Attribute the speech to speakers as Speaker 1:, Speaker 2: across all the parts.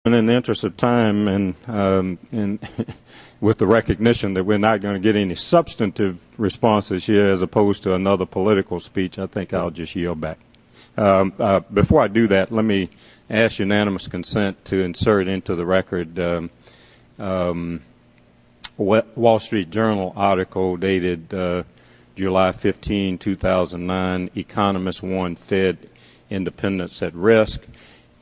Speaker 1: In the interest of time and with the recognition that we're not going to get any substantive responses here as opposed to another political speech, I think I'll just yield back. Before I do that, let me ask unanimous consent to insert into the record Wall Street Journal article dated July 15, 2009, Economists Warn Fed Independence at Risk,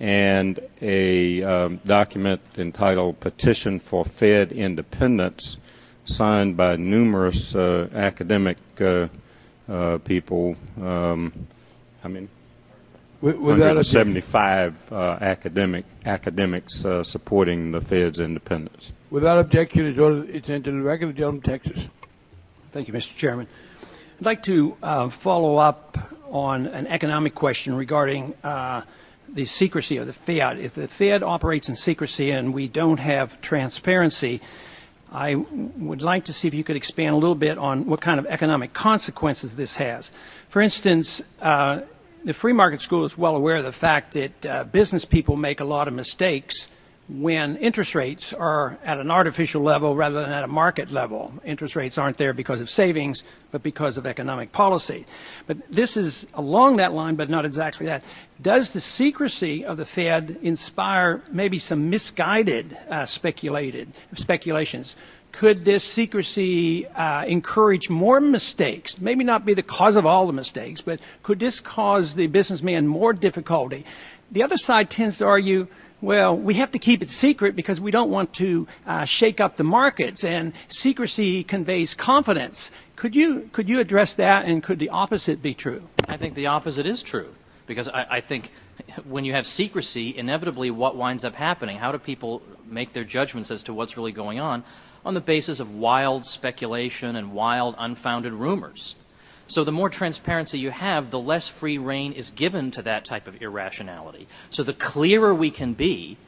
Speaker 1: and a document entitled Petition for Fed Independence, signed by numerous academic people. I mean, 175 academics supporting the Fed's independence.
Speaker 2: Without objection, it's entered in the record. The gentleman from Texas.
Speaker 3: Thank you, Mr. Chairman. I'd like to follow up on an economic question regarding the secrecy of the Fed. If the Fed operates in secrecy and we don't have transparency, I would like to see if you could expand a little bit on what kind of economic consequences this has. For instance, the free market school is well aware of the fact that business people make a lot of mistakes when interest rates are at an artificial level rather than at a market level. Interest rates aren't there because of savings, but because of economic policy. But this is along that line, but not exactly that. Does the secrecy of the Fed inspire maybe some misguided speculations? Could this secrecy encourage more mistakes? Maybe not be the cause of all the mistakes, but could this cause the businessman more difficulty? The other side tends to argue, well, we have to keep it secret because we don't want to shake up the markets, and secrecy conveys confidence. Could you address that, and could the opposite be true?
Speaker 4: I think the opposite is true, because I think when you have secrecy, inevitably what winds up happening, how do people make their judgments as to what's really going on the basis of wild speculation and wild unfounded rumors? So the more transparency you have, the less free rein is given to that type of irrationality. So the clearer we can be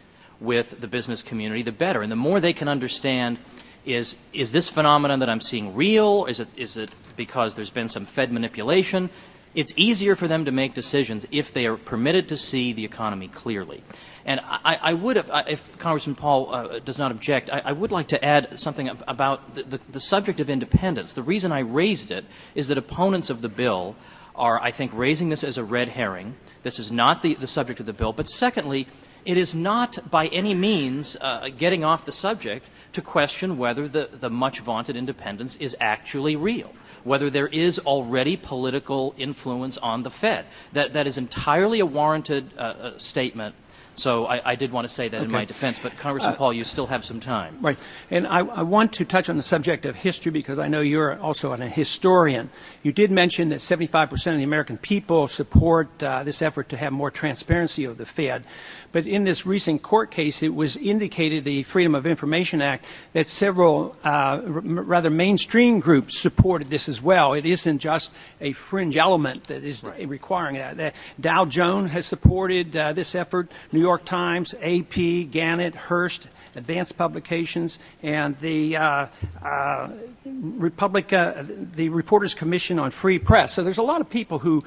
Speaker 4: with the business community, the better. And the more they can understand, is this phenomenon that I'm seeing real? Is it because there's been some Fed manipulation? It's easier for them to make decisions if they are permitted to see the economy clearly. And I would have, if Congressman Paul does not object, I would like to add something about the subject of independence. The reason I raised it is that opponents of the bill are, I think, raising this as a red herring. This is not the subject of the bill. But secondly, it is not by any means getting off the subject to question whether the much vaunted independence is actually real, whether there is already political influence on the Fed. That is entirely a warranted statement. So I did want to say that in my defense, but Congressman Paul, you still have some time.
Speaker 3: Right. And I want to touch on the subject of history because I know you're also a historian. You did mention that 75% of the American people support this effort to have more transparency of the Fed. But in this recent court case, it was indicated, the Freedom of Information Act, that several rather mainstream groups supported this as well. It isn't just a fringe element that is requiring that. Dow Jones has supported this effort. New York Times, AP, Gannett, Hearst, Advanced Publications, and the Reporters Commission on Free Press. So there's a lot of people who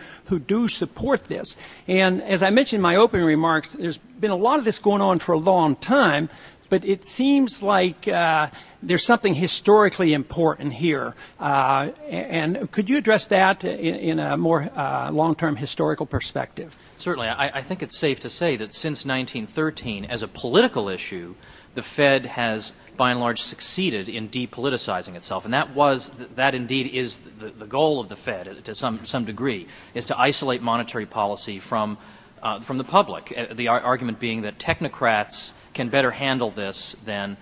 Speaker 3: do support this. And as I mentioned in my opening remarks, there's been a lot of this going on for a long time, but it seems like there's something historically important here. And could you address that in a more long-term historical perspective?
Speaker 4: Certainly. I think it's safe to say that since 1913, as a political issue, the Fed has, by and large, succeeded in depoliticizing itself. And that indeed is the goal of the Fed, to some degree, is to isolate monetary policy from the public. The argument being that technocrats can better handle this than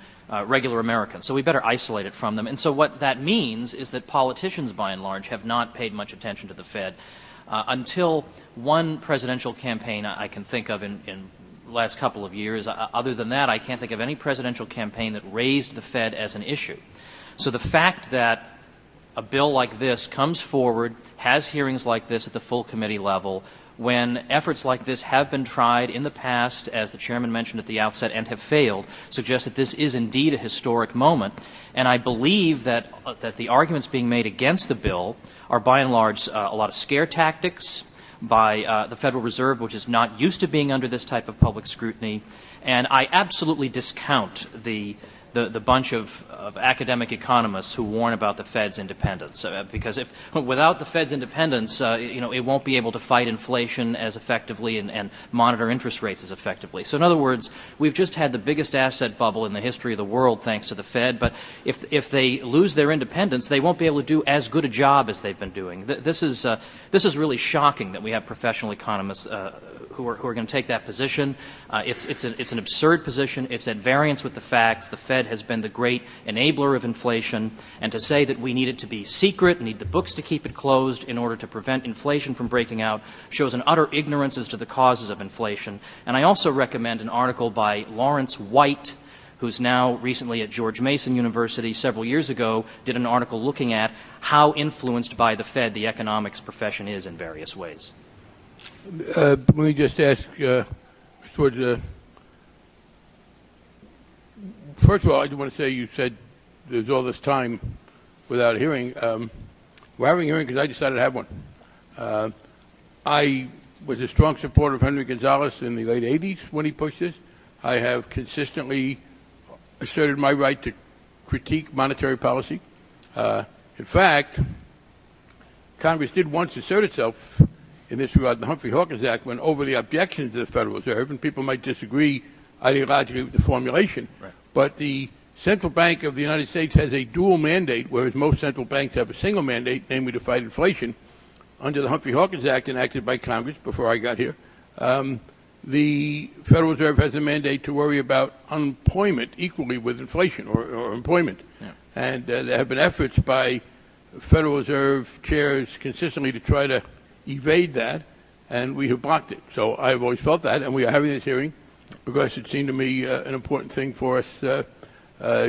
Speaker 4: regular Americans. So we better isolate it from them. And so what that means is that politicians, by and large, have not paid much attention to the Fed until one presidential campaign I can think of in the last couple of years. Other than that, I can't think of any presidential campaign that raised the Fed as an issue. So the fact that a bill like this comes forward, has hearings like this at the full committee level, when efforts like this have been tried in the past, as the chairman mentioned at the outset, and have failed, suggests that this is indeed a historic moment. And I believe that the arguments being made against the bill are by and large a lot of scare tactics by the Federal Reserve, which is not used to being under this type of public scrutiny, And I absolutely discount the bunch of academic economists who warn about the Fed's independence, because without the Fed's independence, it won't be able to fight inflation as effectively and monitor interest rates as effectively. So in other words, we've just had the biggest asset bubble in the history of the world thanks to the Fed, but if they lose their independence, they won't be able to do as good a job as they've been doing. This is really shocking that we have professional economists who are going to take that position. It's an absurd position. It's at variance with the facts. The Fed has been the great enabler of inflation, and to say that we need it to be secret, need the books to keep it closed in order to prevent inflation from breaking out, shows an utter ignorance as to the causes of inflation. And I also recommend an article by Lawrence White, who's now recently at George Mason University. Several years ago did an article looking at how influenced by the Fed the economics profession is in various ways.
Speaker 2: Let me just ask, Mr. Woods, first of all, I do want to say you said there's all this time without a hearing. We're having a hearing because I decided to have one. I was a strong supporter of Henry Gonzalez in the late 80s when he pushed this. I have consistently asserted my right to critique monetary policy. In fact, Congress did once assert itself in this regard, the Humphrey-Hawkins Act, went over the objections of the Federal Reserve, and people might disagree ideologically with the formulation. Right. But the Central Bank of the United States has a dual mandate, whereas most central banks have a single mandate, namely to fight inflation. Under the Humphrey-Hawkins Act enacted by Congress before I got here, the Federal Reserve has a mandate to worry about unemployment equally with inflation or employment. Yeah. And there have been efforts by Federal Reserve chairs consistently to try to evade that, and we have blocked it. So I've always felt that, and we are having this hearing because it seemed to me an important thing for us to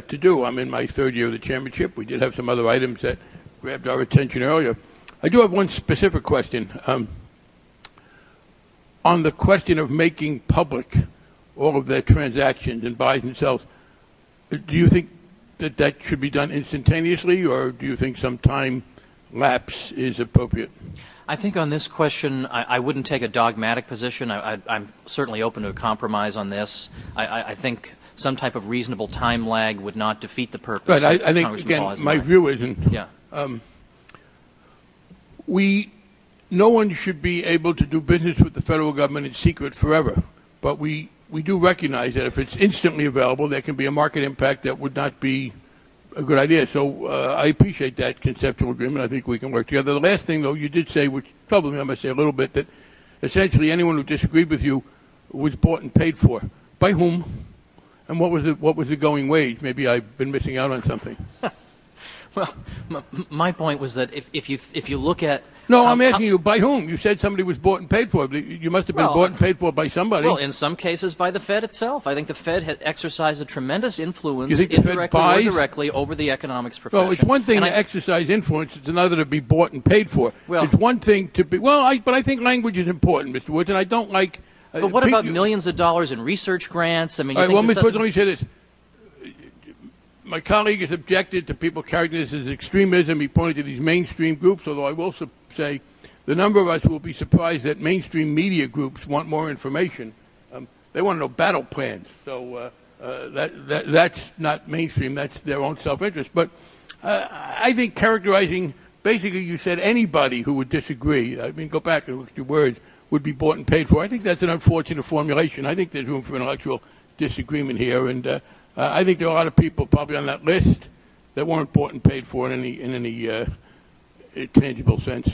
Speaker 2: do. I'm in my third year of the chairmanship. We did have some other items that grabbed our attention earlier. I do have one specific question. On the question of making public all of their transactions and buys and sells, do you think that should be done instantaneously, or do you think some time lapse is appropriate?
Speaker 4: I think on this question, I wouldn't take a dogmatic position. I'm certainly open to a compromise on this. I think some type of reasonable time lag would not defeat the purpose.
Speaker 2: Right. I think, again, my view is, no one should be able to do business with the federal government in secret forever. But we do recognize that if it's instantly available, there can be a market impact that would not be a good idea. So I appreciate that conceptual agreement. I think we can work together. The last thing, though, you did say, which troubled me, I must say a little bit, that essentially anyone who disagreed with you was bought and paid for. By whom? And what was the going wage? Maybe I've been missing out on something.
Speaker 4: Well, my point was that if you look at...
Speaker 2: No, I'm asking you, by whom? You said somebody was bought and paid for. You must have been bought and paid for by somebody.
Speaker 4: Well, in some cases by the Fed itself. I think the Fed had exercised a tremendous influence,
Speaker 2: you think the
Speaker 4: indirectly
Speaker 2: Fed
Speaker 4: or directly, over the economics profession.
Speaker 2: Well, it's one thing to exercise influence. It's another to be bought and paid for. Well, it's one thing to be... but I think language is important, Mr. Woods, and I don't like...
Speaker 4: But what about millions of dollars in research grants? I mean,
Speaker 2: Mr. Woods, let me say this. My colleague has objected to people carrying this as extremism. He pointed to these mainstream groups, although I will say the number of us will be surprised that mainstream media groups want more information. They want to know battle plans. So that's not mainstream. That's their own self-interest. But I think characterizing, basically you said anybody who would disagree, I mean, go back and look at your words, would be bought and paid for. I think that's an unfortunate formulation. I think there's room for intellectual disagreement here, and I think there are a lot of people probably on that list that weren't bought and paid for in any tangible sense.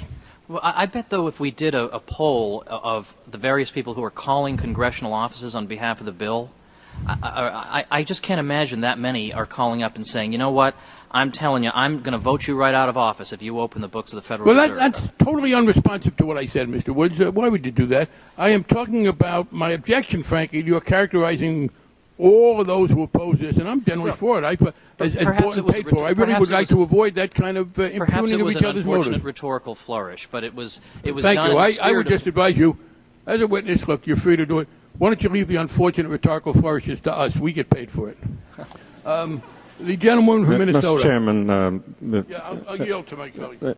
Speaker 4: Well, I bet, though, if we did a poll of the various people who are calling congressional offices on behalf of the bill, I just can't imagine that many are calling up and saying, you know what, I'm telling you, I'm going to vote you right out of office if you open the books of the Federal Reserve.
Speaker 2: Well, that's totally unresponsive to what I said, Mr. Woods. Why would you do that? I am talking about my objection, frankly. You're characterizing all of those who oppose this, and I'm generally for it. As bought and paid for. I really would like to avoid that kind of impugning of each other's motives.
Speaker 4: Perhaps it was an unfortunate rhetorical flourish, but it was
Speaker 2: Thank
Speaker 4: done
Speaker 2: you.
Speaker 4: in the spirit
Speaker 2: I would just advise you, as a witness, look, you're free to do it. Why don't you leave the unfortunate rhetorical flourishes to us? We get paid for it. The gentleman from Minnesota.
Speaker 1: Mr. Chairman.
Speaker 2: I'll yield to my colleague.